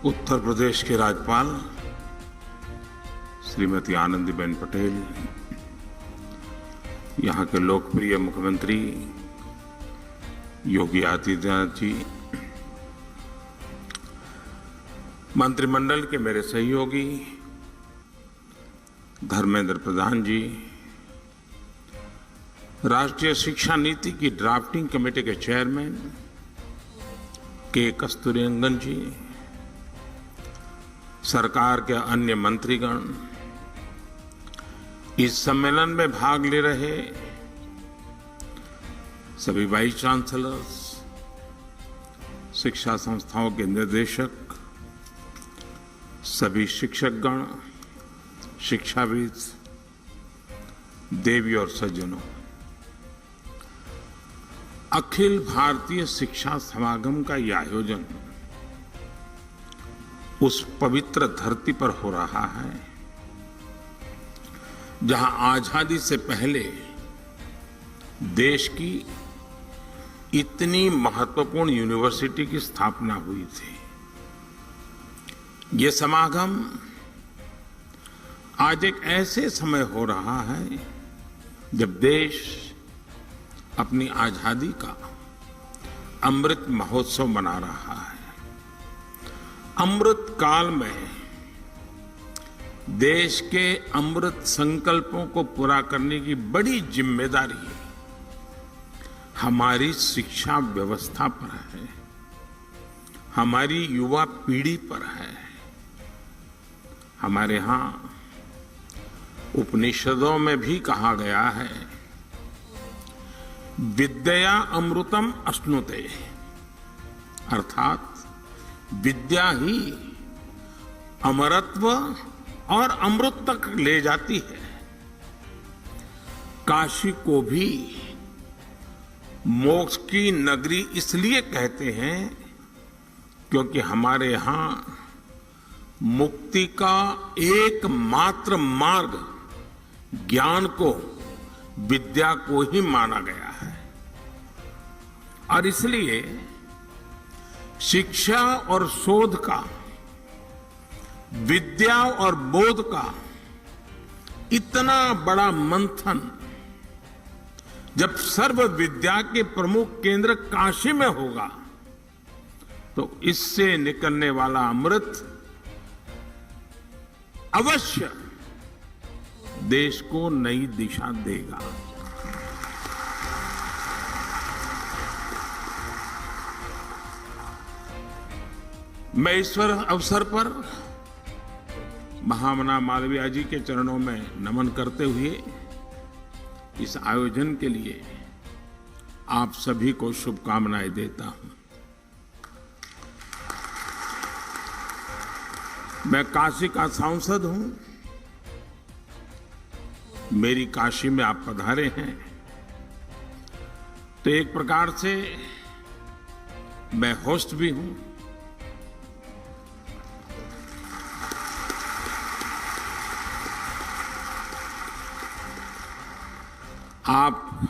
उत्तर प्रदेश के राज्यपाल श्रीमती आनंदीबेन पटेल, यहाँ के लोकप्रिय मुख्यमंत्री योगी आदित्यनाथ जी, मंत्रिमंडल के मेरे सहयोगी धर्मेंद्र प्रधान जी, राष्ट्रीय शिक्षा नीति की ड्राफ्टिंग कमेटी के चेयरमैन के कस्तूरीरंगन जी, सरकार के अन्य मंत्रीगण, इस सम्मेलन में भाग ले रहे सभी वाइस चांसलर्स, शिक्षा संस्थाओं के निदेशक, सभी शिक्षकगण, शिक्षाविद, देवी और सज्जनों, अखिल भारतीय शिक्षा समागम का यह आयोजन उस पवित्र धरती पर हो रहा है जहां आजादी से पहले देश की इतनी महत्वपूर्ण यूनिवर्सिटी की स्थापना हुई थी। ये समागम आज एक ऐसे समय हो रहा है जब देश अपनी आजादी का अमृत महोत्सव मना रहा है। अमृत काल में देश के अमृत संकल्पों को पूरा करने की बड़ी जिम्मेदारी हमारी शिक्षा व्यवस्था पर है, हमारी युवा पीढ़ी पर है। हमारे यहां उपनिषदों में भी कहा गया है, विद्या अमृतम अश्नुते, अर्थात विद्या ही अमरत्व और अमृत तक ले जाती है। काशी को भी मोक्ष की नगरी इसलिए कहते हैं क्योंकि हमारे यहां मुक्ति का एकमात्र मार्ग ज्ञान को, विद्या को ही माना गया है। और इसलिए शिक्षा और शोध का, विद्या और बोध का इतना बड़ा मंथन जब सर्व विद्या के प्रमुख केंद्र काशी में होगा तो इससे निकलने वाला अमृत अवश्य देश को नई दिशा देगा। मैं इस अवसर पर महामना मालवीय जी के चरणों में नमन करते हुए इस आयोजन के लिए आप सभी को शुभकामनाएं देता हूं। मैं काशी का सांसद हूं। मेरी काशी में आप पधारे हैं तो एक प्रकार से मैं होस्ट भी हूं। आप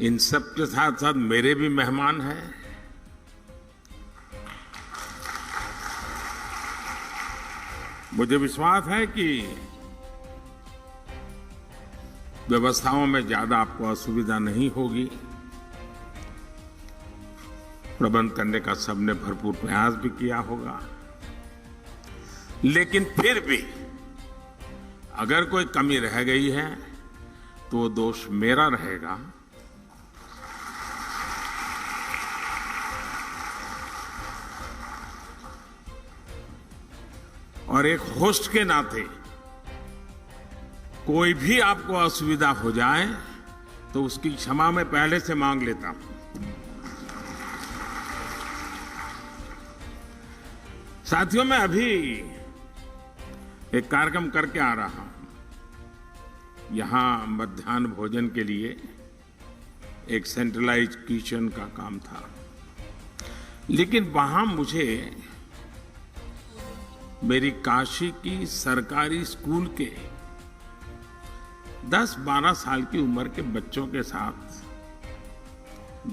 इन सब के साथ साथ मेरे भी मेहमान हैं। मुझे विश्वास है कि व्यवस्थाओं में ज्यादा आपको असुविधा नहीं होगी। प्रबंध करने का सबने भरपूर प्रयास भी किया होगा, लेकिन फिर भी अगर कोई कमी रह गई है तो दोष मेरा रहेगा। और एक होस्ट के नाते कोई भी आपको असुविधा हो जाए तो उसकी क्षमा मैं पहले से मांग लेता हूं। साथियों, मैं अभी एक कार्यक्रम करके आ रहा हूं। यहां मध्याह्न भोजन के लिए एक सेंट्रलाइज्ड किचन का काम था, लेकिन वहां मुझे मेरी काशी की सरकारी स्कूल के 10-12 साल की उम्र के बच्चों के साथ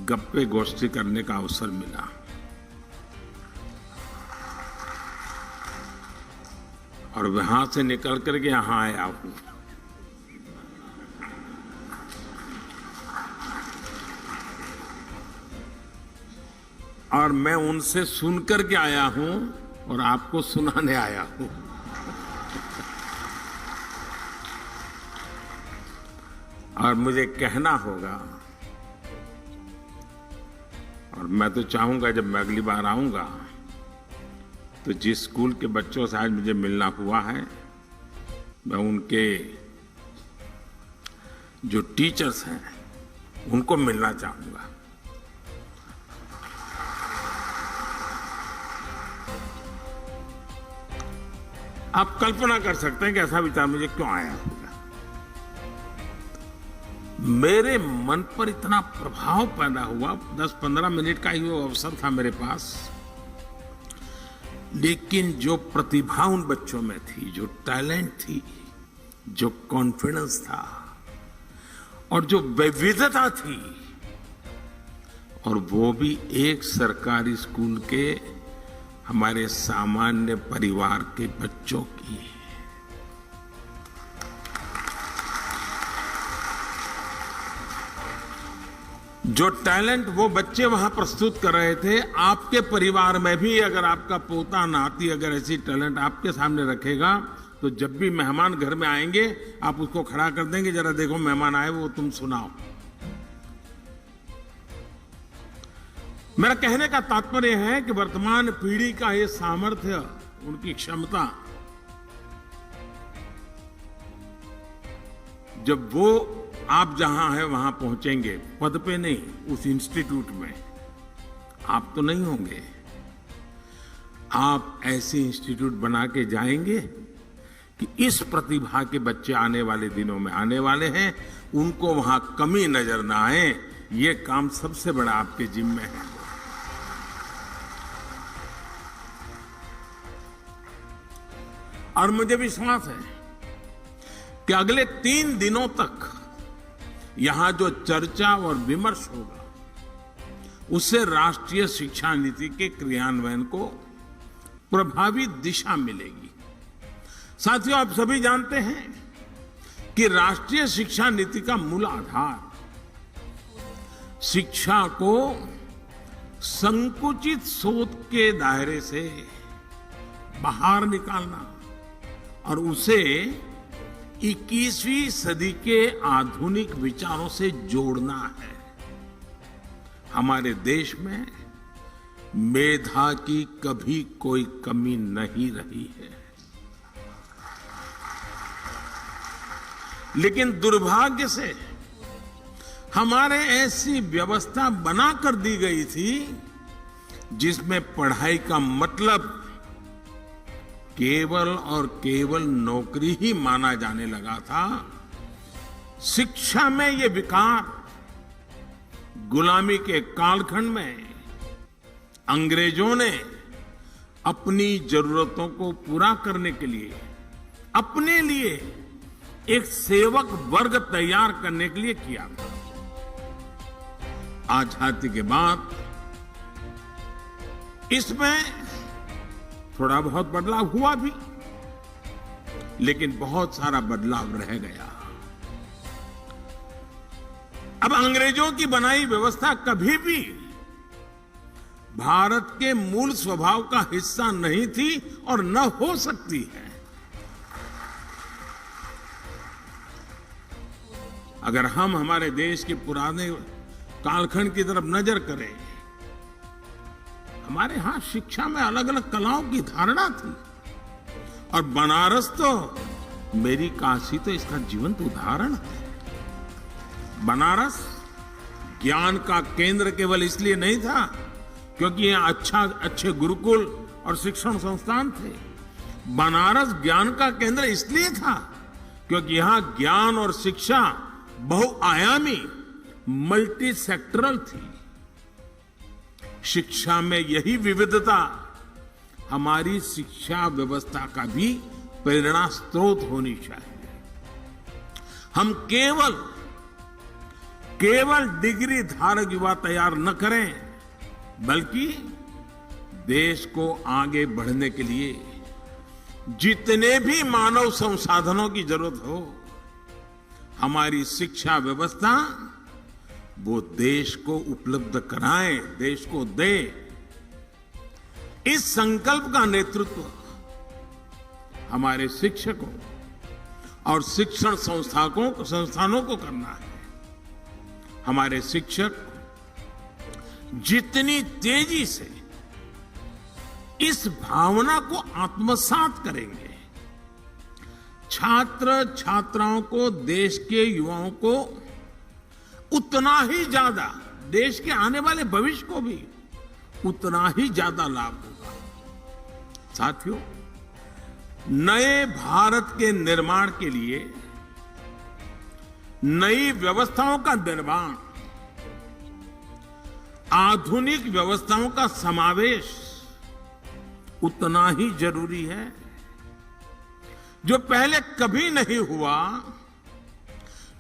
गप्पे गोष्ठी करने का अवसर मिला। और वहां से निकल करके यहां आया हूं। और मैं उनसे सुन करके आया हूं और आपको सुनाने आया हूं। और मुझे कहना होगा, और मैं तो चाहूंगा जब मैं अगली बार आऊंगा तो जिस स्कूल के बच्चों से आज मुझे मिलना हुआ है, मैं उनके जो टीचर्स हैं उनको मिलना चाहूंगा। आप कल्पना कर सकते हैं कि ऐसा विचार मुझे क्यों आया होगा। मेरे मन पर इतना प्रभाव पैदा हुआ, 10-15 मिनट का ही वो अवसर था मेरे पास, लेकिन जो प्रतिभा उन बच्चों में थी, जो टैलेंट थी, जो कॉन्फिडेंस था और जो विविधता थी, और वो भी एक सरकारी स्कूल के हमारे सामान्य परिवार के बच्चों की। जो टैलेंट वो बच्चे वहां प्रस्तुत कर रहे थे, आपके परिवार में भी अगर आपका पोता नाती अगर ऐसी टैलेंट आपके सामने रखेगा, तो जब भी मेहमान घर में आएंगे आप उसको खड़ा कर देंगे, जरा देखो मेहमान आए वो तुम सुनाओ। मेरा कहने का तात्पर्य है कि वर्तमान पीढ़ी का ये सामर्थ्य, उनकी क्षमता, जब वो आप जहां हैं वहां पहुंचेंगे, पद पे नहीं, उस इंस्टीट्यूट में आप तो नहीं होंगे, आप ऐसे इंस्टीट्यूट बना के जाएंगे कि इस प्रतिभा के बच्चे आने वाले दिनों में आने वाले हैं, उनको वहां कमी नजर ना आए। ये काम सबसे बड़ा आपके जिम्मे है। और मुझे विश्वास है कि अगले 3 दिनों तक यहां जो चर्चा और विमर्श होगा, उससे राष्ट्रीय शिक्षा नीति के क्रियान्वयन को प्रभावी दिशा मिलेगी। साथियों, आप सभी जानते हैं कि राष्ट्रीय शिक्षा नीति का मूल आधार शिक्षा को संकुचित सोच के दायरे से बाहर निकालना और उसे 21वीं सदी के आधुनिक विचारों से जोड़ना है। हमारे देश में मेधा की कभी कोई कमी नहीं रही है, लेकिन दुर्भाग्य से हमारे ऐसी व्यवस्था बना कर दी गई थी जिसमें पढ़ाई का मतलब केवल और केवल नौकरी ही माना जाने लगा था। शिक्षा में ये विकार गुलामी के कालखंड में अंग्रेजों ने अपनी जरूरतों को पूरा करने के लिए अपने लिए एक सेवक वर्ग तैयार करने के लिए किया था। आजादी के बाद इसमें थोड़ा बहुत बदलाव हुआ भी, लेकिन बहुत सारा बदलाव रह गया। अब अंग्रेजों की बनाई व्यवस्था कभी भी भारत के मूल स्वभाव का हिस्सा नहीं थी और न हो सकती है। अगर हम हमारे देश के पुराने कालखंड की तरफ नजर करें, हमारे यहां शिक्षा में अलग अलग कलाओं की धारणा थी, और बनारस तो, मेरी काशी तो इसका जीवंत उदाहरण है। बनारस ज्ञान का केंद्र केवल इसलिए नहीं था क्योंकि यहाँ अच्छे गुरुकुल और शिक्षण संस्थान थे। बनारस ज्ञान का केंद्र इसलिए था क्योंकि यहाँ ज्ञान और शिक्षा बहुआयामी, मल्टी सेक्टरल थी। शिक्षा में यही विविधता हमारी शिक्षा व्यवस्था का भी प्रेरणा स्रोत होनी चाहिए। हम केवल डिग्री धारक युवा तैयार न करें, बल्कि देश को आगे बढ़ने के लिए जितने भी मानव संसाधनों की जरूरत हो, हमारी शिक्षा व्यवस्था वो देश को उपलब्ध कराए, देश को दे। इस संकल्प का नेतृत्व हमारे शिक्षकों और शिक्षण संस्थानों को करना है। हमारे शिक्षक जितनी तेजी से इस भावना को आत्मसात करेंगे, छात्र छात्राओं को, देश के युवाओं को उतना ही ज्यादा, देश के आने वाले भविष्य को भी उतना ही ज्यादा लाभ होगा। साथियों, नए भारत के निर्माण के लिए नई व्यवस्थाओं का निर्माण, आधुनिक व्यवस्थाओं का समावेश उतना ही जरूरी है। जो पहले कभी नहीं हुआ,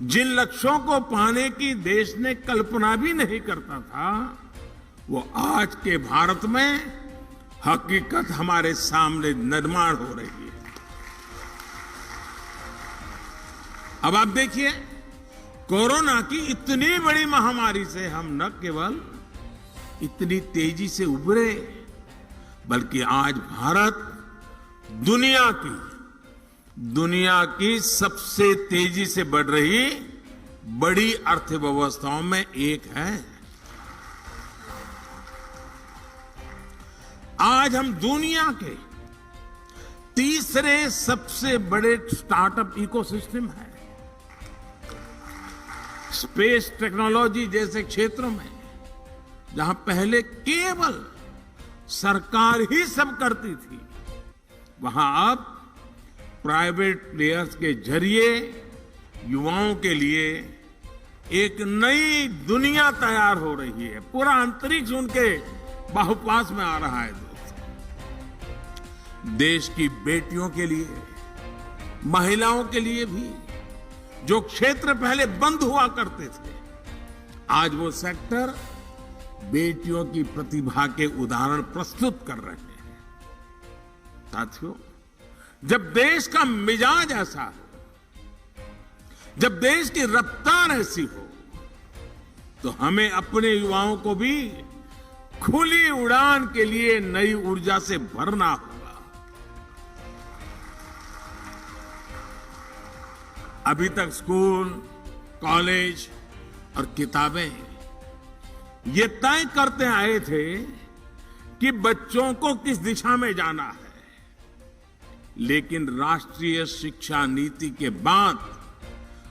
जिन लक्ष्यों को पाने की देश ने कल्पना भी नहीं करता था, वो आज के भारत में हकीकत हमारे सामने निर्माण हो रही है। अब आप देखिए, कोरोना की इतनी बड़ी महामारी से हम न केवल इतनी तेजी से उभरे, बल्कि आज भारत दुनिया की सबसे तेजी से बढ़ रही बड़ी अर्थव्यवस्थाओं में एक है। आज हम दुनिया के तीसरे सबसे बड़े स्टार्टअप इकोसिस्टम है। स्पेस टेक्नोलॉजी जैसे क्षेत्रों में, जहां पहले केवल सरकार ही सब करती थी, वहां अब प्राइवेट प्लेयर्स के जरिए युवाओं के लिए एक नई दुनिया तैयार हो रही है। पूरा अंतरिक्ष उनके बाहुपास में आ रहा है। देश की बेटियों के लिए, महिलाओं के लिए भी जो क्षेत्र पहले बंद हुआ करते थे, आज वो सेक्टर बेटियों की प्रतिभा के उदाहरण प्रस्तुत कर रहे हैं। साथियों, जब देश का मिजाज ऐसा हो, जब देश की रफ्तार ऐसी हो, तो हमें अपने युवाओं को भी खुली उड़ान के लिए नई ऊर्जा से भरना होगा। अभी तक स्कूल, कॉलेज और किताबें ये तय करते आए थे कि बच्चों को किस दिशा में जाना है, लेकिन राष्ट्रीय शिक्षा नीति के बाद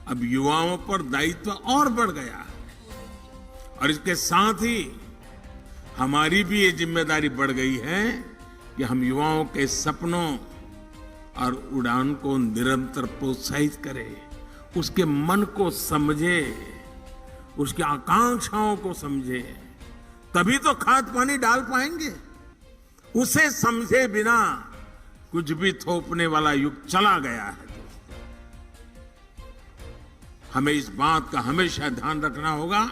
अब युवाओं पर दायित्व और बढ़ गया है। और इसके साथ ही हमारी भी ये जिम्मेदारी बढ़ गई है कि हम युवाओं के सपनों और उड़ान को निरंतर प्रोत्साहित करें, उसके मन को समझे, उसकी आकांक्षाओं को समझे, तभी तो खाद पानी डाल पाएंगे। उसे समझे बिना कुछ भी थोपने वाला युग चला गया है। हमें इस बात का हमेशा ध्यान रखना होगा,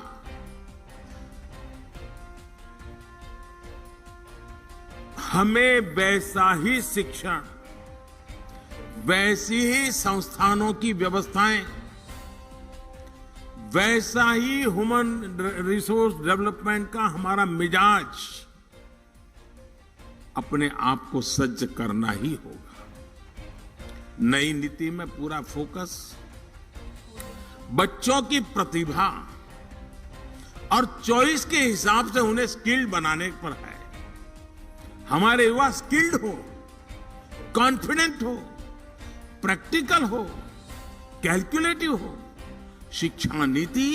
हमें वैसा ही शिक्षण, वैसी ही संस्थानों की व्यवस्थाएं, वैसा ही ह्यूमन रिसोर्स डेवलपमेंट का हमारा मिजाज अपने आप को सज्ज करना ही होगा। नई नीति में पूरा फोकस बच्चों की प्रतिभा और चॉइस के हिसाब से उन्हें स्किल्ड बनाने पर है। हमारे युवा स्किल्ड हो, कॉन्फिडेंट हो, प्रैक्टिकल हो, कैलकुलेटिव हो। शिक्षा नीति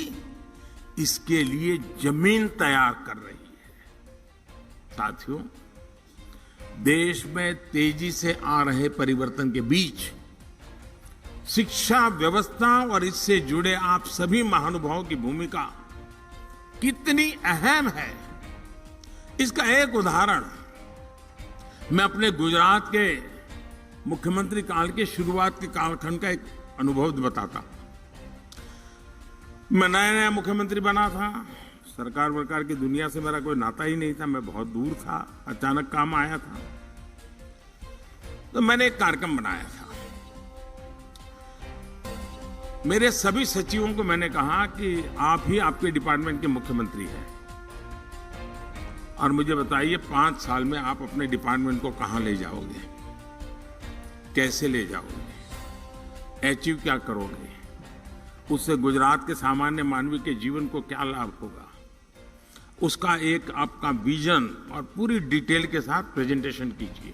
इसके लिए जमीन तैयार कर रही है। साथियों, देश में तेजी से आ रहे परिवर्तन के बीच शिक्षा व्यवस्था और इससे जुड़े आप सभी महानुभावों की भूमिका कितनी अहम है, इसका एक उदाहरण मैं अपने गुजरात के मुख्यमंत्री काल के शुरुआत के कालखंड का एक अनुभव बताता हूं। मैं नया मुख्यमंत्री बना था, सरकार वरकार की दुनिया से मेरा कोई नाता ही नहीं था, मैं बहुत दूर था, अचानक काम आया था। तो मैंने एक कार्यक्रम बनाया था। मेरे सभी सचिवों को मैंने कहा कि आप ही आपके डिपार्टमेंट के मुख्यमंत्री हैं और मुझे बताइए 5 साल में आप अपने डिपार्टमेंट को कहां ले जाओगे, कैसे ले जाओगे, अचीव क्या करोगे, उससे गुजरात के सामान्य मानवी के जीवन को क्या लाभ होगा, उसका एक आपका विजन और पूरी डिटेल के साथ प्रेजेंटेशन कीजिए।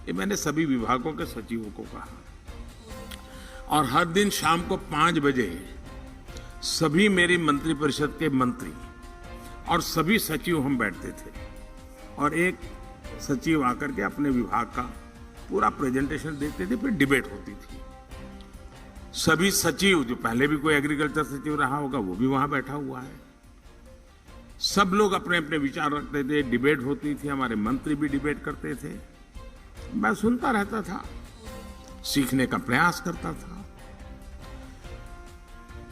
ये मैंने सभी विभागों के सचिवों को कहा और हर दिन शाम को 5 बजे सभी मेरी मंत्रिपरिषद के मंत्री और सभी सचिव हम बैठते थे और एक सचिव आकर के अपने विभाग का पूरा प्रेजेंटेशन देते थे, फिर डिबेट होती थी। सभी सचिव, जो पहले भी कोई एग्रीकल्चर सचिव रहा होगा वो भी वहां बैठा हुआ है, सब लोग अपने अपने विचार रखते थे, डिबेट होती थी, हमारे मंत्री भी डिबेट करते थे। मैं सुनता रहता था, सीखने का प्रयास करता था।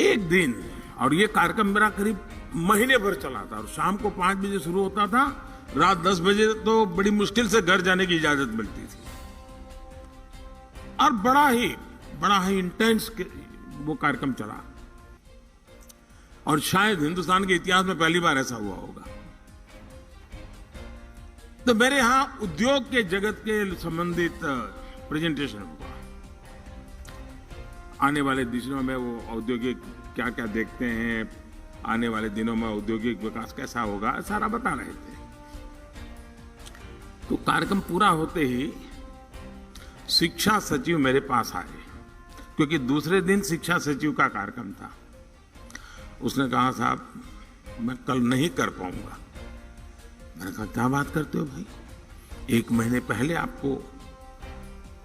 एक दिन, और ये कार्यक्रम मेरा करीब महीने भर चला था और शाम को 5 बजे शुरू होता था, रात 10 बजे तो बड़ी मुश्किल से घर जाने की इजाजत मिलती थी और बड़ा ही इंटेंस वो कार्यक्रम चला और शायद हिंदुस्तान के इतिहास में पहली बार ऐसा हुआ होगा। तो मेरे यहां उद्योग के जगत के संबंधित प्रेजेंटेशन हुआ। आने वाले दिनों में वो औद्योगिक क्या क्या देखते हैं, आने वाले दिनों में औद्योगिक विकास कैसा होगा, सारा बता रहे थे। तो कार्यक्रम पूरा होते ही शिक्षा सचिव मेरे पास आए, क्योंकि दूसरे दिन शिक्षा सचिव का कार्यक्रम था। उसने कहा साहब मैं कल नहीं कर पाऊंगा। मैंने कहा क्या बात करते हो भाई, 1 महीने पहले आपको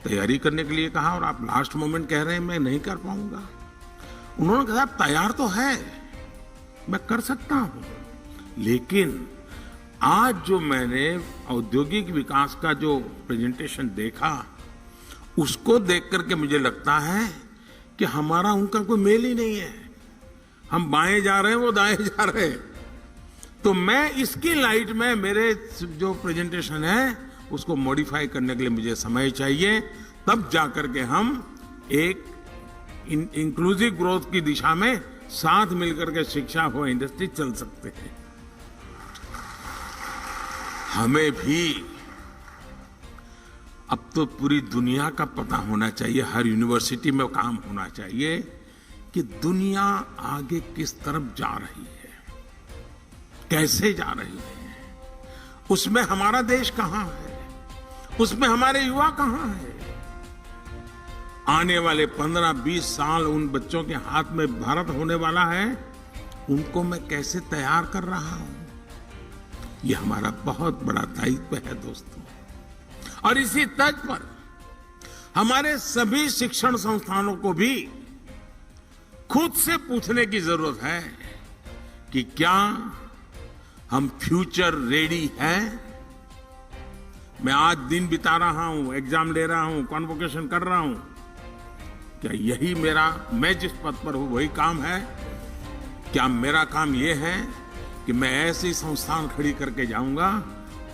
तैयारी करने के लिए कहा और आप लास्ट मोमेंट कह रहे हैं मैं नहीं कर पाऊंगा। उन्होंने कहा तैयार तो है, मैं कर सकता हूं, लेकिन आज जो मैंने औद्योगिक विकास का जो प्रेजेंटेशन देखा उसको देख करके मुझे लगता है कि हमारा उनका कोई मेल ही नहीं है। हम बाएं जा रहे हैं, वो दाएं जा रहे हैं। तो मैं इसकी लाइट में मेरे जो प्रेजेंटेशन है उसको मॉडिफाई करने के लिए मुझे समय चाहिए, तब जाकर के हम एक इंक्लूसिव ग्रोथ की दिशा में साथ मिलकर के शिक्षा हो इंडस्ट्री चल सकते हैं। हमें भी अब तो पूरी दुनिया का पता होना चाहिए, हर यूनिवर्सिटी में काम होना चाहिए कि दुनिया आगे किस तरफ जा रही है, कैसे जा रही है, उसमें हमारा देश कहां है, उसमें हमारे युवा कहां है। आने वाले 15-20 साल उन बच्चों के हाथ में भारत होने वाला है, उनको मैं कैसे तैयार कर रहा हूं, ये हमारा बहुत बड़ा दायित्व है दोस्तों। और इसी तर्ज पर हमारे सभी शिक्षण संस्थानों को भी खुद से पूछने की जरूरत है कि क्या हम फ्यूचर रेडी हैं। मैं आज दिन बिता रहा हूं, एग्जाम ले रहा हूं, कॉन्वोकेशन कर रहा हूं, क्या यही मेरा, मैं जिस पद पर हूं वही काम है? क्या मेरा काम यह है कि मैं ऐसी संस्थान खड़ी करके जाऊंगा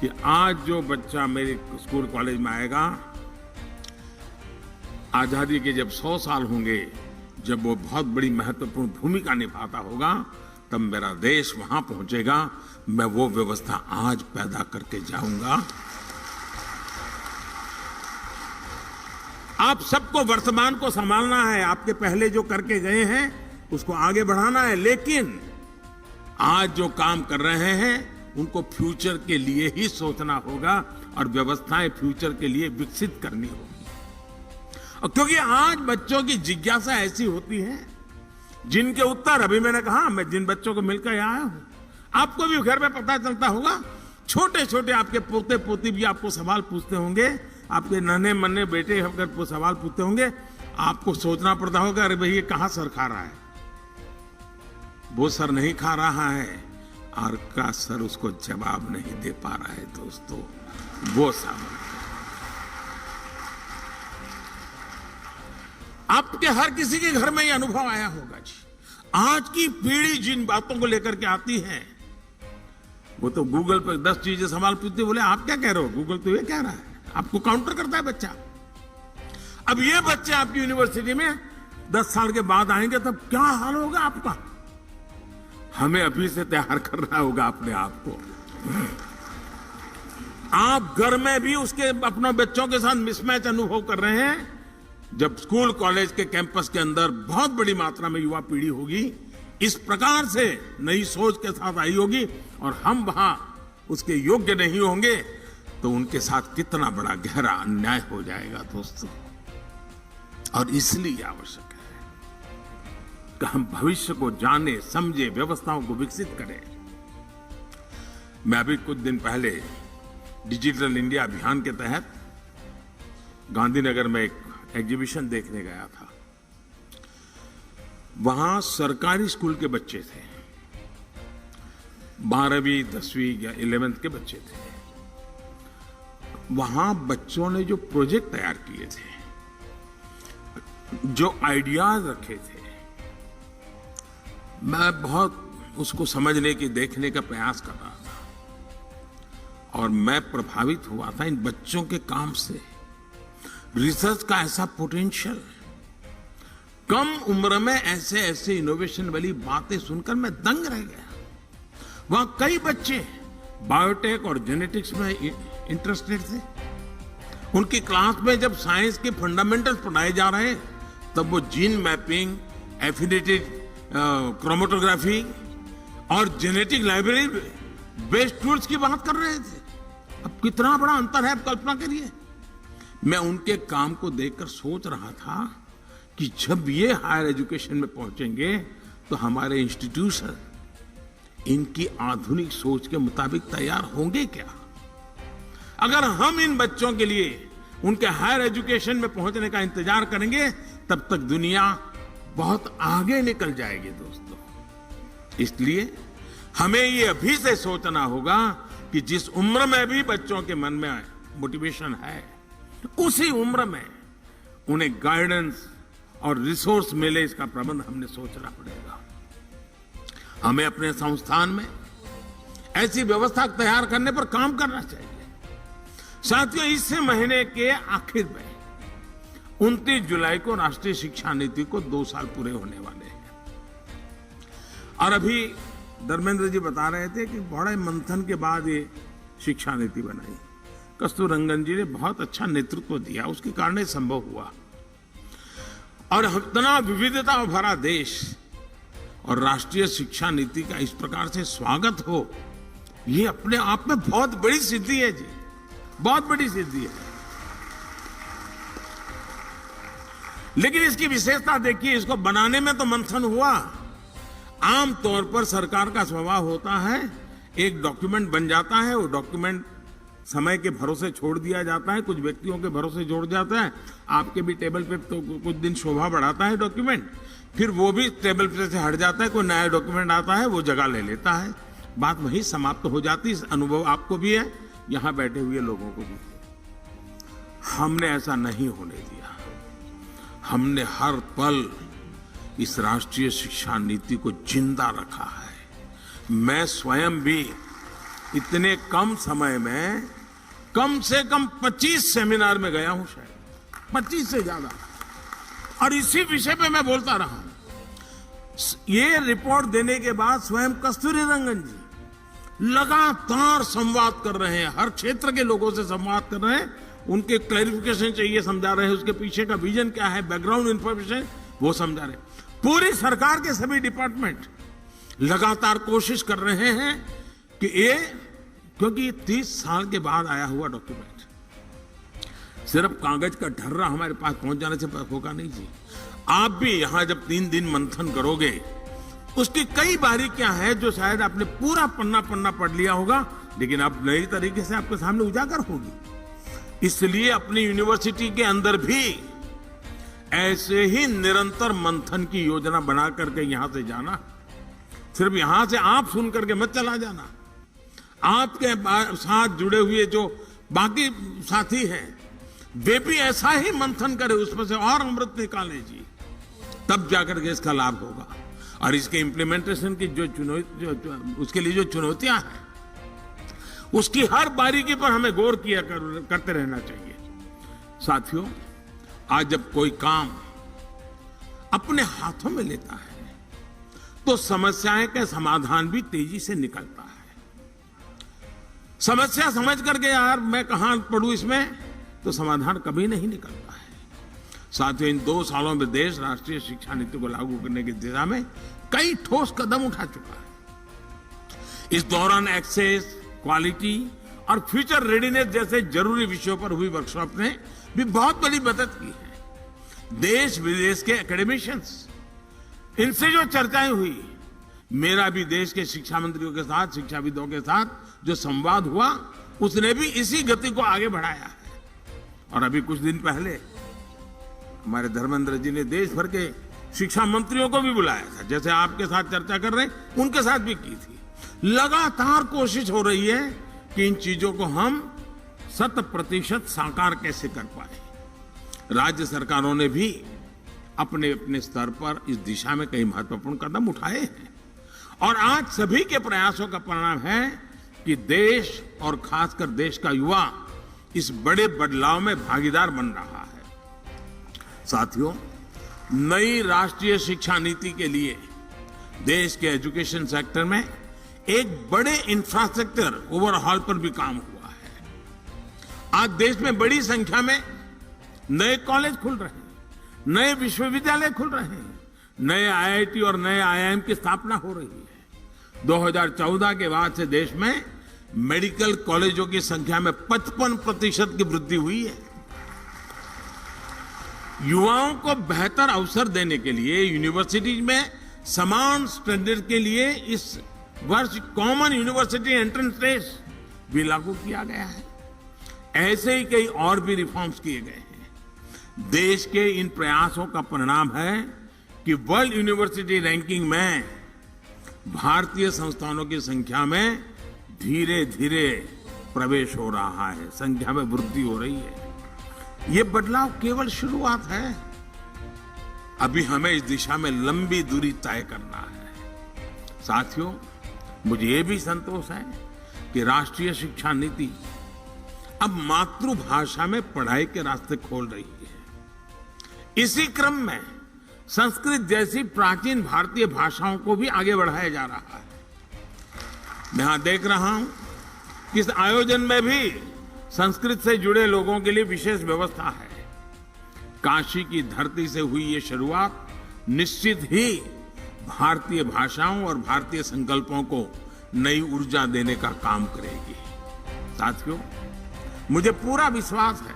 कि आज जो बच्चा मेरे स्कूल कॉलेज में आएगा, आजादी के जब 100 साल होंगे, जब वो बहुत बड़ी महत्वपूर्ण भूमिका निभाता होगा, तब मेरा देश वहां पहुंचेगा। मैं वो व्यवस्था आज पैदा करके जाऊंगा। आप सबको वर्तमान को संभालना है, आपके पहले जो करके गए हैं उसको आगे बढ़ाना है, लेकिन आज जो काम कर रहे हैं उनको फ्यूचर के लिए ही सोचना होगा और व्यवस्थाएं फ्यूचर के लिए विकसित करनी होगी। और क्योंकि आज बच्चों की जिज्ञासा ऐसी होती है जिनके उत्तर, अभी मैंने कहा, मैं जिन बच्चों को मिलकर आया हूं, आपको भी घर में पता चलता होगा, छोटे छोटे आपके पोते पोती भी आपको सवाल पूछते होंगे, आपके नन्हे मन्ने बेटे अगर सवाल पूछते होंगे, आपको सोचना पड़ता होगा अरे भाई ये कहां सर खा रहा है, वो सर नहीं खा रहा है और का सर उसको जवाब नहीं दे पा रहा है। दोस्तों वो सवाल आपके हर किसी के घर में ये अनुभव आया होगा जी। आज की पीढ़ी जिन बातों को लेकर के आती है, वो तो गूगल पर 10 चीजें सवाल पूछते, बोले आप क्या कह रहे हो, गूगल तो ये कह रहा है, आपको काउंटर करता है बच्चा। अब ये बच्चे आपकी यूनिवर्सिटी में 10 साल के बाद आएंगे तब क्या हाल होगा आपका? हमें अभी से तैयार करना होगा अपने आप को। आप घर में भी उसके अपने बच्चों के साथ मिसमैच अनुभव कर रहे हैं। जब स्कूल कॉलेज के कैंपस के अंदर बहुत बड़ी मात्रा में युवा पीढ़ी होगी, इस प्रकार से नई सोच के साथ आई होगी और हम वहां उसके योग्य नहीं होंगे, तो उनके साथ कितना बड़ा गहरा अन्याय हो जाएगा दोस्तों। और इसलिए आवश्यक है कि हम भविष्य को जाने, समझे, व्यवस्थाओं को विकसित करें। मैं अभी कुछ दिन पहले डिजिटल इंडिया अभियान के तहत गांधीनगर में एक एग्जीबिशन देखने गया था। वहां सरकारी स्कूल के बच्चे थे, 12वीं 10वीं या 11th के बच्चे थे। वहां बच्चों ने जो प्रोजेक्ट तैयार किए थे, जो आइडियाज रखे थे, मैं बहुत उसको समझने की, देखने का प्रयास कर रहा था और मैं प्रभावित हुआ था इन बच्चों के काम से। रिसर्च का ऐसा पोटेंशियल, कम उम्र में ऐसे ऐसे इनोवेशन वाली बातें सुनकर मैं दंग रह गया। वहां कई बच्चे बायोटेक और जेनेटिक्स में इंटरेस्टेड थे। उनकी क्लास में जब साइंस के फंडामेंटल्स पढ़ाए जा रहे हैं, तब वो जीन मैपिंग, एफिनिटी क्रोमेटोग्राफी और जेनेटिक लाइब्रेरी बेस्ड टूल्स की बात कर रहे थे। अब कितना बड़ा अंतर है, आप कल्पना करिए। मैं उनके काम को देखकर सोच रहा था कि जब ये हायर एजुकेशन में पहुंचेंगे तो हमारे इंस्टीट्यूशन इनकी आधुनिक सोच के मुताबिक तैयार होंगे क्या? अगर हम इन बच्चों के लिए उनके हायर एजुकेशन में पहुंचने का इंतजार करेंगे, तब तक दुनिया बहुत आगे निकल जाएगी दोस्तों। इसलिए हमें ये अभी से सोचना होगा कि जिस उम्र में भी बच्चों के मन में मोटिवेशन है, उसी उम्र में उन्हें गाइडेंस और रिसोर्स मिले, इसका प्रबंध हमने सोचना पड़ेगा। हमें अपने संस्थान में ऐसी व्यवस्था तैयार करने पर काम करना चाहिए। साथियों, इस महीने के आखिर में 29 जुलाई को राष्ट्रीय शिक्षा नीति को 2 साल पूरे होने वाले हैं। और अभी धर्मेंद्र जी बता रहे थे कि बड़े मंथन के बाद ये शिक्षा नीति बनाई। कस्तूररंगन जी ने बहुत अच्छा नेतृत्व दिया, उसके कारण ये संभव हुआ। और इतना विविधता भरा देश और राष्ट्रीय शिक्षा नीति का इस प्रकार से स्वागत हो, ये अपने आप में बहुत बड़ी सिद्धि है जी, बहुत बड़ी सिद्धि है। लेकिन इसकी विशेषता देखिए, इसको बनाने में तो मंथन हुआ। आमतौर पर सरकार का स्वभाव होता है, एक डॉक्यूमेंट बन जाता है, वो डॉक्यूमेंट समय के भरोसे छोड़ दिया जाता है, कुछ व्यक्तियों के भरोसे जोड़ जाता है। आपके भी टेबल पे तो कुछ दिन शोभा बढ़ाता है डॉक्यूमेंट, फिर वो भी टेबल पे से हट जाता है, कोई नया डॉक्यूमेंट आता है, वो जगह ले लेता है, बात वहीं समाप्त हो जाती है। अनुभव आपको भी है, यहां बैठे हुए लोगों को भी है। हमने ऐसा नहीं होने दिया। हमने हर पल इस राष्ट्रीय शिक्षा नीति को जिंदा रखा है। मैं स्वयं भी इतने कम समय में कम से कम 25 सेमिनार में गया हूं, शायद 25 से ज्यादा, और इसी विषय पे मैं बोलता रहा हूं। ये रिपोर्ट देने के बाद स्वयं कस्तूररंगन जी लगातार संवाद कर रहे हैं, हर क्षेत्र के लोगों से संवाद कर रहे हैं, उनके क्लैरिफिकेशन चाहिए समझा रहे हैं, उसके पीछे का विजन क्या है, बैकग्राउंड इंफॉर्मेशन वो समझा रहे हैं। पूरी सरकार के सभी डिपार्टमेंट लगातार कोशिश कर रहे हैं कि ये, क्योंकि 30 साल के बाद आया हुआ डॉक्यूमेंट सिर्फ कागज का ढर्रा हमारे पास पहुंच जाने से होगा नहीं जी। आप भी यहां जब 3 दिन मंथन करोगे, उसकी कई बारीकियां हैं जो शायद आपने पूरा पन्ना पन्ना पढ़ लिया होगा, लेकिन अब नई तरीके से आपके सामने उजागर होगी। इसलिए अपनी यूनिवर्सिटी के अंदर भी ऐसे ही निरंतर मंथन की योजना बना करके यहां से जाना। सिर्फ यहां से आप सुन करके मत चला जाना, आपके साथ जुड़े हुए जो बाकी साथी हैं वे भी ऐसा ही मंथन करें, उसमें से और अमृत निकालें जी, तब जाकर के इसका लाभ होगा। और इसके इम्प्लीमेंटेशन की उसके लिए जो चुनौतियां हैं, उसकी हर बारीकी पर हमें गौर करते रहना चाहिए। साथियों, आज जब कोई काम अपने हाथों में लेता है तो समस्याएं का समाधान भी तेजी से निकलता है। समस्या समझ करके यार मैं कहां पढ़ूं इसमें, तो समाधान कभी नहीं निकलता है। साथियों, इन 2 सालों में देश राष्ट्रीय शिक्षा नीति को लागू करने की दिशा में कई ठोस कदम उठा चुका है। इस दौरान एक्सेस, क्वालिटी और फ्यूचर रेडीनेस जैसे जरूरी विषयों पर हुई वर्कशॉप ने भी बहुत बड़ी मदद की है। देश विदेश के एकेडमिशियंस, इनसे जो चर्चाएं हुई, मेरा भी देश के शिक्षा मंत्रियों के साथ, शिक्षाविदों के साथ जो संवाद हुआ, उसने भी इसी गति को आगे बढ़ाया है। और अभी कुछ दिन पहले हमारे धर्मेंद्र जी ने देश भर के शिक्षा मंत्रियों को भी बुलाया था, जैसे आपके साथ चर्चा कर रहे हैं, उनके साथ भी की थी। लगातार कोशिश हो रही है कि इन चीजों को हम 100% साकार कैसे कर पाए। राज्य सरकारों ने भी अपने अपने स्तर पर इस दिशा में कई महत्वपूर्ण कदम उठाए हैं और आज सभी के प्रयासों का परिणाम है कि देश और खासकर देश का युवा इस बड़े बदलाव में भागीदार बन रहा है। साथियों, नई राष्ट्रीय शिक्षा नीति के लिए देश के एजुकेशन सेक्टर में एक बड़े इंफ्रास्ट्रक्चर ओवरहॉल पर भी काम हुआ है। आज देश में बड़ी संख्या में नए कॉलेज खुल रहे हैं, नए विश्वविद्यालय खुल रहे हैं, नए आईआईटी और नए आईआईएम की स्थापना हो रही है। 2014 के बाद से देश में मेडिकल कॉलेजों की संख्या में 55% की वृद्धि हुई है। युवाओं को बेहतर अवसर देने के लिए यूनिवर्सिटीज में समान स्टैंडर्ड के लिए इस वर्ष कॉमन यूनिवर्सिटी एंट्रेंस टेस्ट भी लागू किया गया है। ऐसे ही कई और भी रिफॉर्म्स किए गए हैं। देश के इन प्रयासों का परिणाम है कि वर्ल्ड यूनिवर्सिटी रैंकिंग में भारतीय संस्थानों की संख्या में धीरे धीरे प्रवेश हो रहा है, संख्या में वृद्धि हो रही है। ये बदलाव केवल शुरुआत है, अभी हमें इस दिशा में लंबी दूरी तय करना है। साथियों, मुझे ये भी संतोष है कि राष्ट्रीय शिक्षा नीति अब मातृभाषा में पढ़ाई के रास्ते खोल रही है। इसी क्रम में संस्कृत जैसी प्राचीन भारतीय भाषाओं को भी आगे बढ़ाया जा रहा है। मैं यहां देख रहा हूं कि इस आयोजन में भी संस्कृत से जुड़े लोगों के लिए विशेष व्यवस्था है। काशी की धरती से हुई ये शुरुआत निश्चित ही भारतीय भाषाओं और भारतीय संकल्पों को नई ऊर्जा देने का काम करेगी। साथियों, मुझे पूरा विश्वास है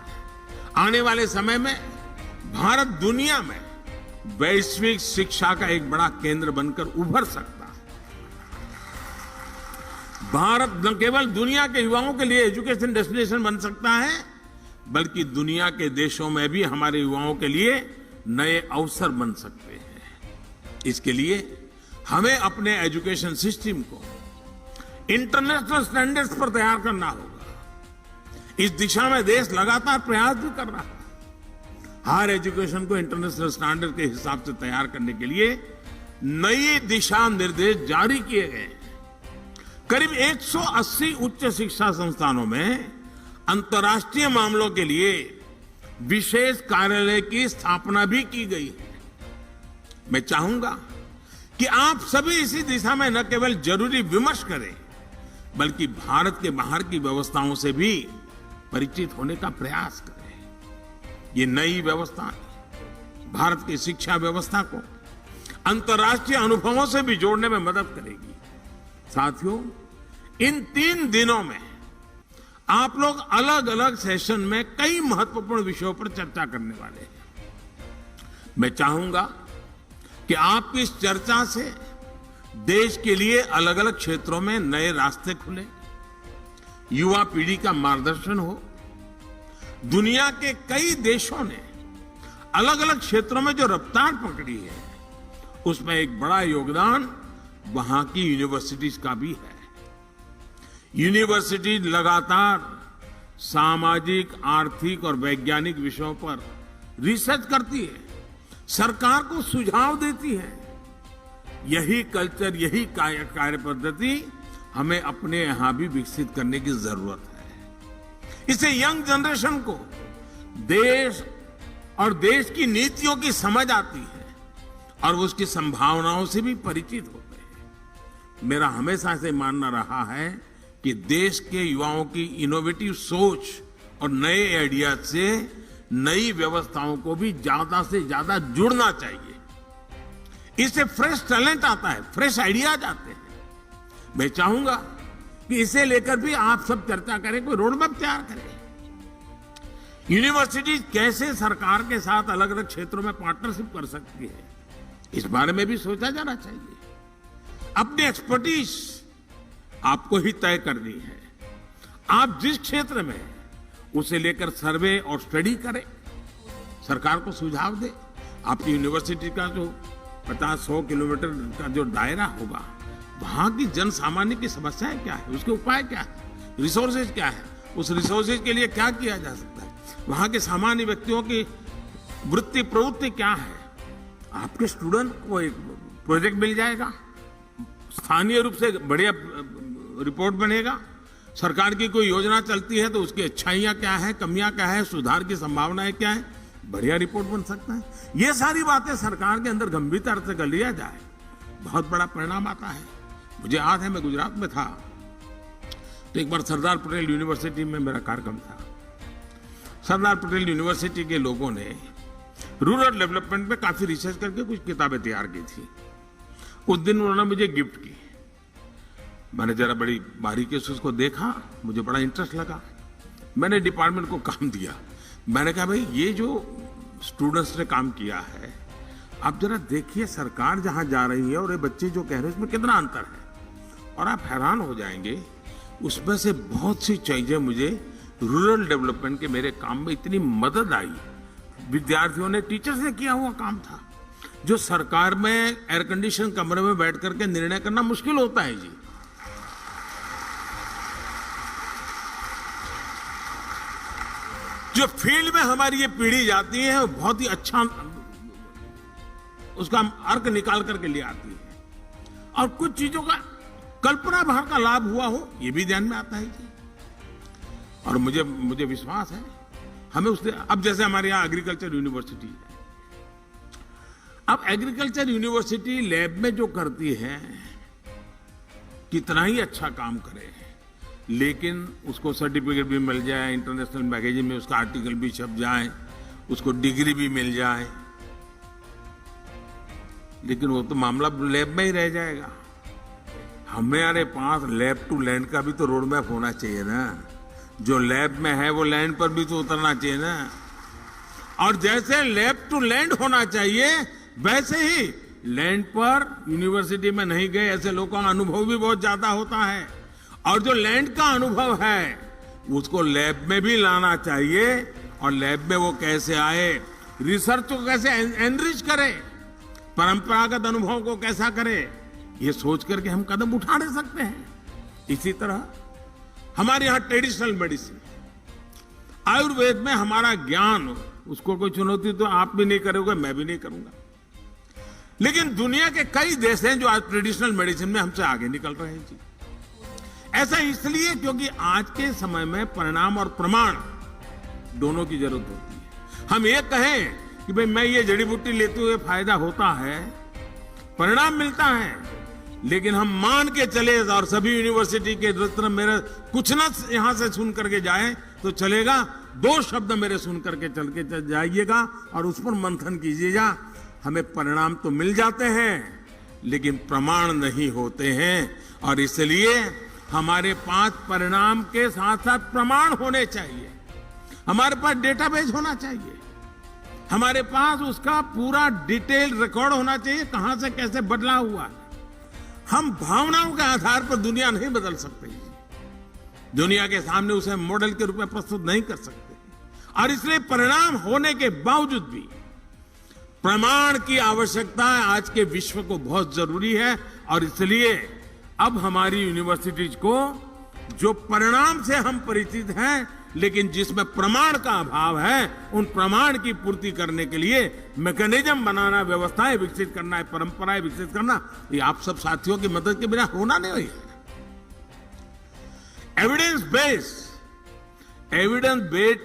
आने वाले समय में भारत दुनिया में वैश्विक शिक्षा का एक बड़ा केंद्र बनकर उभर सकता है। भारत न केवल दुनिया के युवाओं के लिए एजुकेशन डेस्टिनेशन बन सकता है, बल्कि दुनिया के देशों में भी हमारे युवाओं के लिए नए अवसर बन सकते हैं। इसके लिए हमें अपने एजुकेशन सिस्टम को इंटरनेशनल स्टैंडर्ड्स पर तैयार करना होगा। इस दिशा में देश लगातार प्रयास भी कर रहा है। हायर एजुकेशन को इंटरनेशनल स्टैंडर्ड के हिसाब से तैयार करने के लिए नए दिशा निर्देश जारी किए गए हैं। करीब 180 उच्च शिक्षा संस्थानों में अंतर्राष्ट्रीय मामलों के लिए विशेष कार्यालय की स्थापना भी की गई है। मैं चाहूंगा कि आप सभी इसी दिशा में न केवल जरूरी विमर्श करें, बल्कि भारत के बाहर की व्यवस्थाओं से भी परिचित होने का प्रयास करें। ये नई व्यवस्था भारत की शिक्षा व्यवस्था को अंतर्राष्ट्रीय अनुभवों से भी जोड़ने में मदद करेगी। साथियों, इन 3 दिनों में आप लोग अलग अलग सेशन में कई महत्वपूर्ण विषयों पर चर्चा करने वाले हैं। मैं चाहूंगा कि आपकी इस चर्चा से देश के लिए अलग अलग क्षेत्रों में नए रास्ते खुले, युवा पीढ़ी का मार्गदर्शन हो। दुनिया के कई देशों ने अलग अलग क्षेत्रों में जो रफ्तार पकड़ी है, उसमें एक बड़ा योगदान वहां की यूनिवर्सिटीज का भी है। यूनिवर्सिटी लगातार सामाजिक, आर्थिक और वैज्ञानिक विषयों पर रिसर्च करती है, सरकार को सुझाव देती है। यही कल्चर, यही कार्य पद्धति हमें अपने यहां भी विकसित करने की जरूरत है। इससे यंग जनरेशन को देश और देश की नीतियों की समझ आती है और उसकी संभावनाओं से भी परिचित होते हैं। मेरा हमेशा से मानना रहा है कि देश के युवाओं की इनोवेटिव सोच और नए आइडिया से नई व्यवस्थाओं को भी ज्यादा से ज्यादा जुड़ना चाहिए। इससे फ्रेश टैलेंट आता है, फ्रेश आइडियाज आते हैं। मैं चाहूंगा कि इसे लेकर भी आप सब चर्चा करें, कोई रोड मैप तैयार करें। यूनिवर्सिटी कैसे सरकार के साथ अलग अलग क्षेत्रों में पार्टनरशिप कर सकती है, इस बारे में भी सोचा जाना चाहिए। अपनी एक्सपर्टीज आपको ही तय करनी है। आप जिस क्षेत्र में उसे लेकर सर्वे और स्टडी करें, सरकार को सुझाव दे। आपकी यूनिवर्सिटी का जो 50-100 किलोमीटर का जो दायरा होगा, वहां की जन सामान्य की समस्याएं क्या है, उसके उपाय क्या है, रिसोर्सेज क्या है, उस रिसोर्सेज के लिए क्या किया जा सकता है, वहां के सामान्य व्यक्तियों की वृत्ति प्रवृत्ति क्या है। आपके स्टूडेंट को एक प्रोजेक्ट मिल जाएगा, स्थानीय रूप से बढ़िया रिपोर्ट बनेगा। सरकार की कोई योजना चलती है तो उसकी अच्छाइयां क्या है, कमियां क्या है, सुधार की संभावनाएं क्या है, बढ़िया रिपोर्ट बन सकता है। ये सारी बातें सरकार के अंदर गंभीरता से कर लिया जाए, बहुत बड़ा परिणाम आता है। मुझे याद है, मैं गुजरात में था तो एक बार सरदार पटेल यूनिवर्सिटी में मेरा कार्यक्रम था। सरदार पटेल यूनिवर्सिटी के लोगों ने रूरल डेवलपमेंट पे काफी रिसर्च करके कुछ किताबें तैयार की थी। उस दिन उन्होंने मुझे गिफ्ट की। मैंने जरा बड़ी बारीकी से उसको देखा, मुझे बड़ा इंटरेस्ट लगा। मैंने डिपार्टमेंट को काम दिया। मैंने कहा, भाई ये जो स्टूडेंट्स ने काम किया है, आप जरा देखिए सरकार जहां जा रही है और ये बच्चे जो कह रहे हैं उसमें कितना अंतर है। और आप हैरान हो जाएंगे, उसमें से बहुत सी चीजें मुझे रूरल डेवलपमेंट के मेरे काम में इतनी मदद आई। विद्यार्थियों ने, टीचर्स ने किया हुआ काम था, जो सरकार में एयर कंडीशन कमरे में बैठ करके निर्णय करना मुश्किल होता है जी। जो फील्ड में हमारी ये पीढ़ी जाती है, वो बहुत ही अच्छा उसका अर्क निकाल करके ले आती है। और कुछ चीजों का कल्पना भर का लाभ हुआ हो, ये भी ध्यान में आता है जी। और मुझे विश्वास है हमें उससे, अब जैसे हमारे यहाँ एग्रीकल्चर यूनिवर्सिटी है, अब एग्रीकल्चर यूनिवर्सिटी लैब में जो करती है कितना ही अच्छा काम करे, लेकिन उसको सर्टिफिकेट भी मिल जाए, इंटरनेशनल मैगजीन में उसका आर्टिकल भी छप जाए, उसको डिग्री भी मिल जाए, लेकिन वो तो मामला लैब में ही रह जाएगा। हमारे पास लैब टू लैंड का भी तो रोड मैप होना चाहिए ना। जो लैब में है वो लैंड पर भी तो उतरना चाहिए ना। और जैसे लैब टू लैंड होना चाहिए, वैसे ही लैंड पर यूनिवर्सिटी में नहीं गए ऐसे लोगों का अनुभव भी बहुत ज्यादा होता है। और जो लैंड का अनुभव है उसको लैब में भी लाना चाहिए। और लैब में वो कैसे आए, रिसर्च को कैसे एनरिच करे, परंपरागत अनुभव को कैसा करे, ये सोच करके हम कदम उठा नहीं सकते हैं। इसी तरह हमारे यहाँ ट्रेडिशनल मेडिसिन, आयुर्वेद में हमारा ज्ञान, उसको कोई चुनौती तो आप भी नहीं करोगे, मैं भी नहीं करूंगा। लेकिन दुनिया के कई देश हैं जो आज ट्रेडिशनल मेडिसिन में हमसे आगे निकल रहे हैं जी। ऐसा इसलिए क्योंकि आज के समय में परिणाम और प्रमाण दोनों की जरूरत होती है। हम ये कहें कि भाई मैं ये जड़ी बूटी लेते हुए फायदा होता है, परिणाम मिलता है, लेकिन हम मान के चले और सभी यूनिवर्सिटी के रत्न मेरे कुछ ना यहां से सुन करके जाए तो चलेगा, 2 शब्द मेरे सुन करके चल के जाइएगा और उस पर मंथन कीजिएगा। हमें परिणाम तो मिल जाते हैं लेकिन प्रमाण नहीं होते हैं। और इसलिए हमारे पास परिणाम के साथ साथ प्रमाण होने चाहिए। हमारे पास डेटाबेस होना चाहिए, हमारे पास उसका पूरा डिटेल रिकॉर्ड होना चाहिए, कहां से कैसे बदला हुआ। हम भावनाओं के आधार पर दुनिया नहीं बदल सकते, दुनिया के सामने उसे मॉडल के रूप में प्रस्तुत नहीं कर सकते। और इसलिए परिणाम होने के बावजूद भी प्रमाण की आवश्यकता आज के विश्व को बहुत जरूरी है। और इसलिए अब हमारी यूनिवर्सिटीज को जो परिणाम से हम परिचित हैं लेकिन जिसमें प्रमाण का अभाव है, उन प्रमाण की पूर्ति करने के लिए मैकेनिज्म बनाना, व्यवस्थाएं विकसित करना है, परंपराएं विकसित करना, ये आप सब साथियों की मदद के बिना होना नहीं है। एविडेंस बेस्ड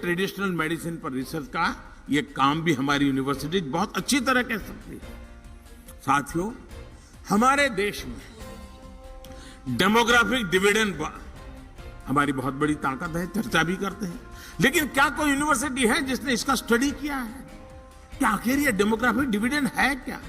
ट्रेडिशनल मेडिसिन पर रिसर्च का ये काम भी हमारी यूनिवर्सिटी बहुत अच्छी तरह कर सकती है। साथियों, हमारे देश में डेमोग्राफिक डिविडेंड हमारी बहुत बड़ी ताकत है, चर्चा भी करते हैं, लेकिन क्या कोई यूनिवर्सिटी है जिसने इसका स्टडी किया है कि आखिर ये डेमोग्राफिक डिविडेंड है क्या?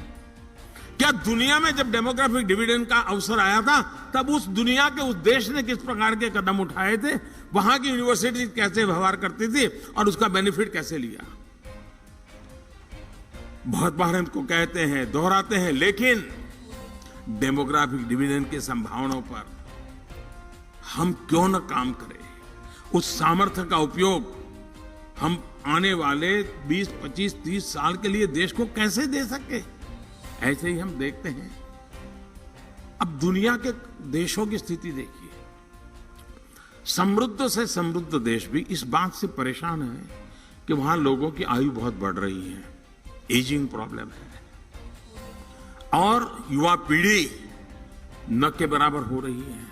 क्या दुनिया में जब डेमोग्राफिक डिविडेंड का अवसर आया था तब उस दुनिया के उस देश ने किस प्रकार के कदम उठाए थे, वहां की यूनिवर्सिटी कैसे व्यवहार करती थी और उसका बेनिफिट कैसे लिया? बहुत बार हमको कहते हैं, दोहराते हैं, लेकिन डेमोग्राफिक डिविडेंड की संभावनाओं पर हम क्यों न काम करें? उस सामर्थ्य का उपयोग हम आने वाले 20, 25, 30 साल के लिए देश को कैसे दे सके? ऐसे ही हम देखते हैं, अब दुनिया के देशों की स्थिति देखिए। समृद्ध से समृद्ध देश भी इस बात से परेशान है कि वहां लोगों की आयु बहुत बढ़ रही है, एजिंग प्रॉब्लम है, और युवा पीढ़ी न के बराबर हो रही है।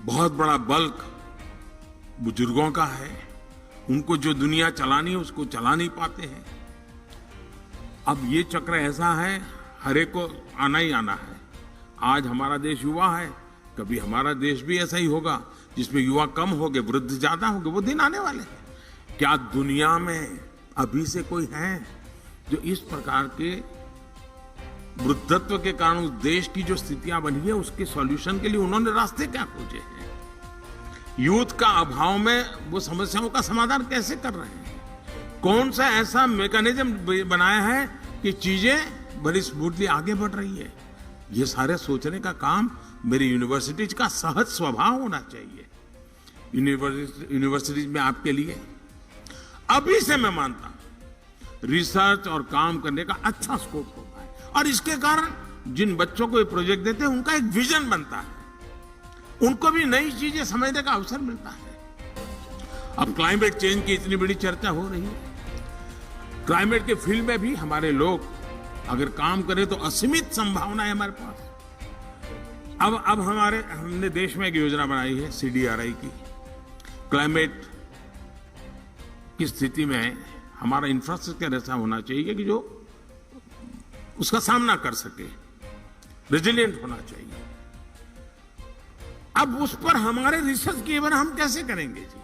बहुत बड़ा बल्क बुजुर्गों का है, उनको जो दुनिया चलानी है उसको चला नहीं पाते हैं। अब ये चक्र ऐसा है, हर एक को आना ही आना है। आज हमारा देश युवा है, कभी हमारा देश भी ऐसा ही होगा जिसमें युवा कम होंगे, वृद्ध ज्यादा होंगे। वो दिन आने वाले हैं। क्या दुनिया में अभी से कोई है जो इस प्रकार के वृद्धत्व के कारण उस देश की जो स्थितियां बनी है उसके सॉल्यूशन के लिए उन्होंने रास्ते क्या खोजे हैं? यूथ का अभाव में वो समस्याओं का समाधान कैसे कर रहे हैं? कौन सा ऐसा मैकेनिज्म बनाया है कि चीजें बड़ी स्मूथली आगे बढ़ रही है? ये सारे सोचने का काम मेरी यूनिवर्सिटीज का सहज स्वभाव होना चाहिए। यूनिवर्सिटीज में आपके लिए अभी से मैं मानता हूं रिसर्च और काम करने का अच्छा स्कोप होता है, और इसके कारण जिन बच्चों को ये प्रोजेक्ट देते हैं उनका एक विजन बनता है, उनको भी नई चीजें समझने का अवसर मिलता है। अब क्लाइमेट चेंज की इतनी बड़ी चर्चा हो रही है, क्लाइमेट के फील्ड में भी हमारे लोग अगर काम करें तो असीमित संभावना है हमारे पास। अब हमने देश में एक योजना बनाई है CDRI की। क्लाइमेट की स्थिति में हमारा इंफ्रास्ट्रक्चर ऐसा होना चाहिए कि जो उसका सामना कर सके, रेजिलिएंट होना चाहिए। अब उस पर हमारे रिसर्च किए बिना हम कैसे करेंगे जी?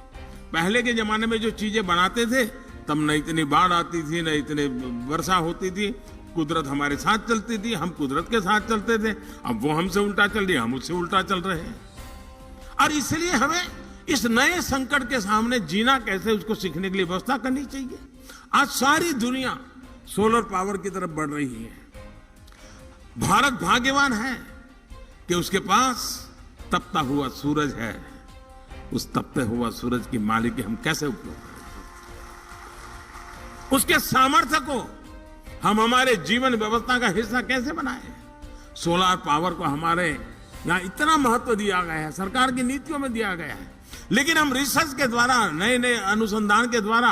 पहले के जमाने में जो चीजें बनाते थे तब न इतनी बाढ़ आती थी, न इतने वर्षा होती थी, कुदरत हमारे साथ चलती थी, हम कुदरत के साथ चलते थे। अब वो हमसे उल्टा चल रही है, हम उससे उल्टा चल रहे हैं। और इसलिए हमें इस नए संकट के सामने जीना कैसे, उसको सीखने के लिए व्यवस्था करनी चाहिए। आज सारी दुनिया सोलर पावर की तरफ बढ़ रही है। भारत भाग्यवान है कि उसके पास तपता हुआ सूरज है। उस तपते हुआ सूरज की मालिकी हम कैसे उपयोग करें? उसके सामर्थ्य को हम हमारे जीवन व्यवस्था का हिस्सा कैसे बनाएं? सोलर पावर को हमारे यहां इतना महत्व दिया गया है, सरकार की नीतियों में दिया गया है, लेकिन हम रिसर्च के द्वारा, नए नए अनुसंधान के द्वारा,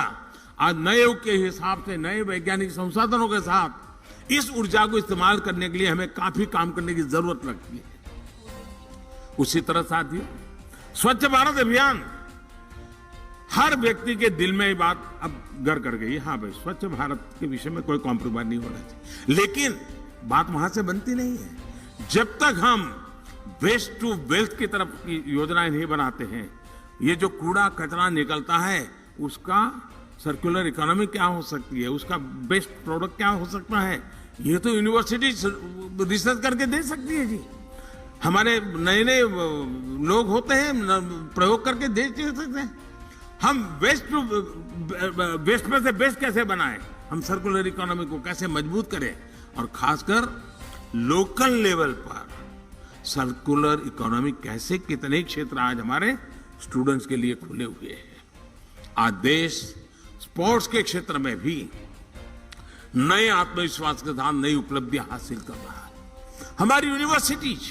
आज नए युग के हिसाब से नए वैज्ञानिक संसाधनों के साथ इस ऊर्जा को इस्तेमाल करने के लिए हमें काफी काम करने की जरूरत लगती है। उसी तरह साथियों, स्वच्छ भारत अभियान, हर व्यक्ति के दिल में ये बात अब घर कर गई। हाँ भाई, स्वच्छ भारत के विषय में कोई कॉम्प्रोमाइज नहीं होना चाहिए, लेकिन बात वहां से बनती नहीं है जब तक हम वेस्ट टू वेल्थ की तरफ की योजनाएं नहीं बनाते हैं। ये जो कूड़ा कचरा निकलता है उसका सर्कुलर इकोनॉमी क्या हो सकती है, उसका बेस्ट प्रोडक्ट क्या हो सकता है, ये तो यूनिवर्सिटी रिसर्च करके दे सकती है जी। हमारे नए नए लोग होते हैं, प्रयोग करके दे सकते हैं। हम वेस्ट में से बेस्ट कैसे बनाएं, हम सर्कुलर इकोनॉमी को कैसे मजबूत करें, और खासकर लोकल लेवल पर सर्कुलर इकोनॉमी कैसे, कितने क्षेत्र आज हमारे स्टूडेंट्स के लिए खुले हुए हैं। आज देश स्पोर्ट्स के क्षेत्र में भी नए आत्मविश्वास के साथ नई उपलब्धियां हासिल कर रहा है। हमारी यूनिवर्सिटीज,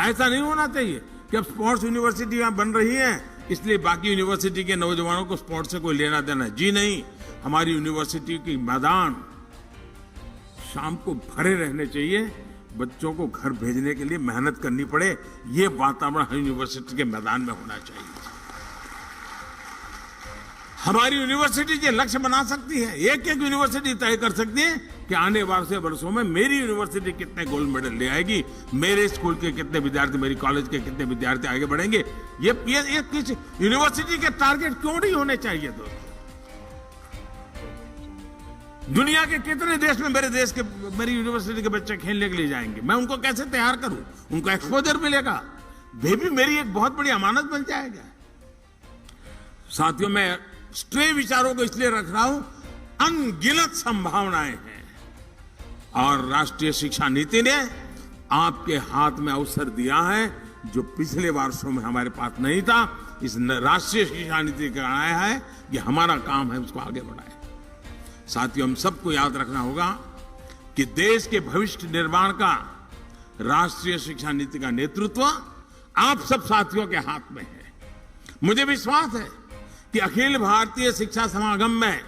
ऐसा नहीं होना चाहिए कि अब स्पोर्ट्स यूनिवर्सिटी यहां बन रही है इसलिए बाकी यूनिवर्सिटी के नौजवानों को स्पोर्ट्स से कोई लेना देना। जी नहीं, हमारी यूनिवर्सिटी के मैदान शाम को भरे रहने चाहिए, बच्चों को घर भेजने के लिए मेहनत करनी पड़े, ये वातावरण हर यूनिवर्सिटी के मैदान में होना चाहिए। हमारी यूनिवर्सिटी ये लक्ष्य बना सकती है, एक एक यूनिवर्सिटी तय कर सकती है कि आने वाले वर्षों में मेरी यूनिवर्सिटी कितने गोल्ड मेडल ले आएगी, मेरे स्कूल के कितने विद्यार्थी, मेरी कॉलेज के कितने विद्यार्थी आगे बढ़ेंगे। ये किस यूनिवर्सिटी के टारगेट क्यों नहीं होने चाहिए दोस्तों? दुनिया के कितने देश में मेरी यूनिवर्सिटी के बच्चे खेलने के लिए जाएंगे, मैं उनको कैसे तैयार करूं? उनको एक्सपोजर मिलेगा, वे भी मेरी एक बहुत बड़ी अमानत बन जाएगा। साथियों, मैं स्ट्रे विचारों को इसलिए रख रहा हूं, अनगिनत संभावनाएं हैं और राष्ट्रीय शिक्षा नीति ने आपके हाथ में अवसर दिया है जो पिछले वर्षों में हमारे पास नहीं था। इस राष्ट्रीय शिक्षा नीति का आया है, ये हमारा काम है उसको आगे बढ़ाएं। साथियों, हम सबको याद रखना होगा कि देश के भविष्य निर्माण का राष्ट्रीय शिक्षा नीति का नेतृत्व आप सब साथियों के हाथ में है। मुझे विश्वास है कि अखिल भारतीय शिक्षा समागम में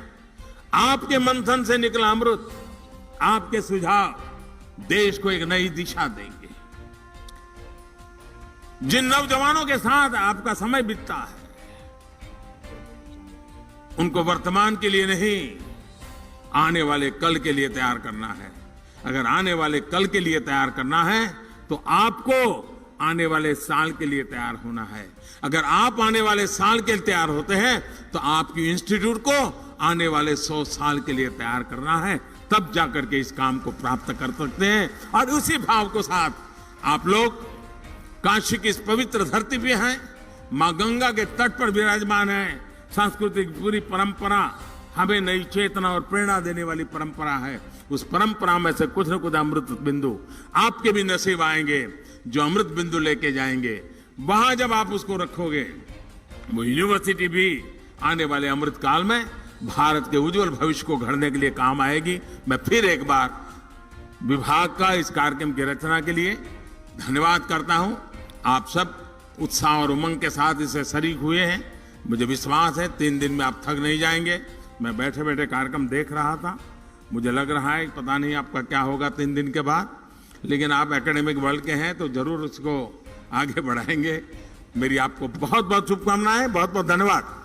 आपके मंथन से निकला अमृत, आपके सुझाव देश को एक नई दिशा देंगे। जिन नौजवानों के साथ आपका समय बीतता है, उनको वर्तमान के लिए नहीं, आने वाले कल के लिए तैयार करना है। अगर आने वाले कल के लिए तैयार करना है तो आपको आने वाले साल के लिए तैयार होना है। अगर आप आने वाले साल के लिए तैयार होते हैं तो आपकी इंस्टीट्यूट को आने वाले 100 साल के लिए तैयार करना है, तब जाकर के इस काम को प्राप्त कर सकते हैं। और उसी भाव के साथ आप लोग काशी की इस पवित्र धरती पे हैं, मां गंगा के तट पर विराजमान है। सांस्कृतिक पूरी परंपरा हमें नई चेतना और प्रेरणा देने वाली परंपरा है। उस परंपरा में से कुछ न कुछ अमृत बिंदु आपके भी नसीब आएंगे, जो अमृत बिंदु लेके जाएंगे। वहां जब आप उसको रखोगे, वो यूनिवर्सिटी भी आने वाले अमृत काल में भारत के उज्जवल भविष्य को गढ़ने के लिए काम आएगी। मैं फिर एक बार विभाग का इस कार्यक्रम की रचना के लिए धन्यवाद करता हूं। आप सब उत्साह और उमंग के साथ इसे शरीक हुए हैं। मुझे विश्वास है 3 दिन में आप थक नहीं जाएंगे। मैं बैठे बैठे कार्यक्रम देख रहा था, मुझे लग रहा है पता नहीं आपका क्या होगा 3 दिन के बाद, लेकिन आप एकेडमिक वर्ल्ड के हैं तो जरूर उसको आगे बढ़ाएंगे। मेरी आपको बहुत बहुत शुभकामनाएं, बहुत बहुत धन्यवाद।